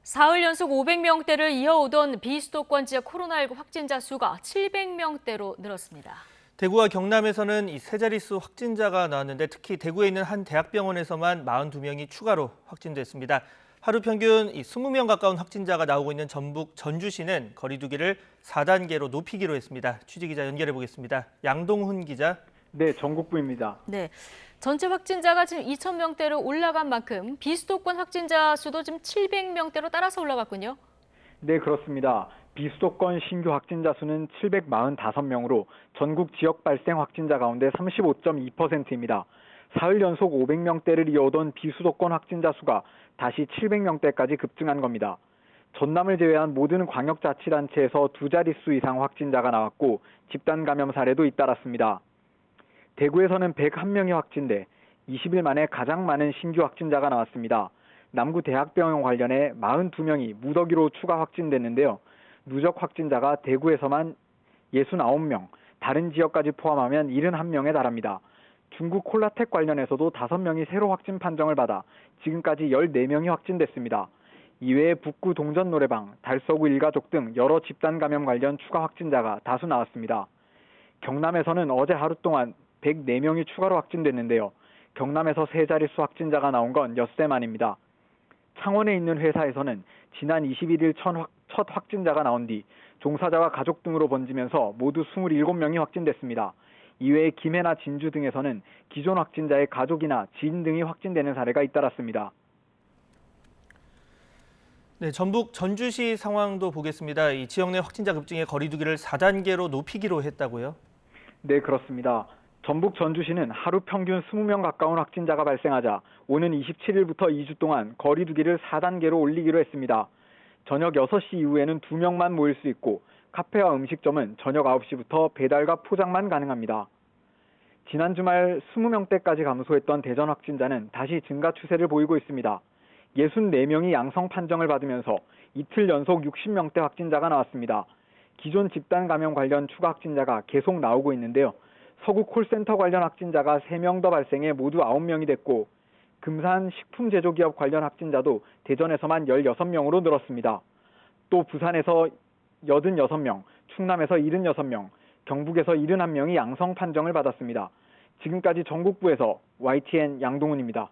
사흘 연속 500명대를 이어오던 비수도권 지역 코로나19 확진자 수가 700명대로 늘었습니다. 대구와 경남에서는 이 세 자릿수 확진자가 나왔는데 특히 대구에 있는 한 대학병원에서만 42명이 추가로 확진됐습니다. 하루 평균 20명 가까운 확진자가 나오고 있는 전북 전주시는 거리 두기를 4단계로 높이기로 했습니다. 취재기자 연결해 보겠습니다. 양동훈 기자. 네, 전국부입니다. 네, 전체 확진자가 지금 2,000명대로 올라간 만큼 비수도권 확진자 수도 지금 700명대로 따라서 올라갔군요. 네, 그렇습니다. 비수도권 신규 확진자 수는 745명으로 전국 지역 발생 확진자 가운데 35.2%입니다. 사흘 연속 500명대를 이어오던 비수도권 확진자 수가 다시 700명대까지 급증한 겁니다. 전남을 제외한 모든 광역자치단체에서 두 자릿수 이상 확진자가 나왔고 집단 감염 사례도 잇따랐습니다. 대구에서는 101명이 확진돼 20일 만에 가장 많은 신규 확진자가 나왔습니다. 남구대학병원 관련해 42명이 무더기로 추가 확진됐는데요. 누적 확진자가 대구에서만 69명, 다른 지역까지 포함하면 71명에 달합니다. 중국 콜라텍 관련해서도 5명이 새로 확진 판정을 받아 지금까지 14명이 확진됐습니다. 이외에 북구 동전 노래방, 달서구 일가족 등 여러 집단 감염 관련 추가 확진자가 다수 나왔습니다. 경남에서는 어제 하루 동안 104명이 추가로 확진됐는데요. 경남에서 세 자릿수 확진자가 나온 건 엿새 만입니다. 창원에 있는 회사에서는 지난 21일 첫 확진자가 나온 뒤 종사자와 가족 등으로 번지면서 모두 27명이 확진됐습니다. 이외에 김해나 진주 등에서는 기존 확진자의 가족이나 지인 등이 확진되는 사례가 잇따랐습니다. 네, 전북 전주시 상황도 보겠습니다. 이 지역 내 확진자 급증에 거리 두기를 4단계로 높이기로 했다고요? 네, 그렇습니다. 전북 전주시는 하루 평균 20명 가까운 확진자가 발생하자 오는 27일부터 2주 동안 거리 두기를 4단계로 올리기로 했습니다. 저녁 6시 이후에는 2명만 모일 수 있고 카페와 음식점은 저녁 9시부터 배달과 포장만 가능합니다. 지난 주말 20명대까지 감소했던 대전 확진자는 다시 증가 추세를 보이고 있습니다. 64명이 양성 판정을 받으면서 이틀 연속 60명대 확진자가 나왔습니다. 기존 집단 감염 관련 추가 확진자가 계속 나오고 있는데요. 서구 콜센터 관련 확진자가 3명 더 발생해 모두 9명이 됐고 금산 식품 제조기업 관련 확진자도 대전에서만 16명으로 늘었습니다. 또 부산에서 86명, 충남에서 76명, 경북에서 71명이 양성 판정을 받았습니다. 지금까지 전국부에서 YTN 양동훈입니다.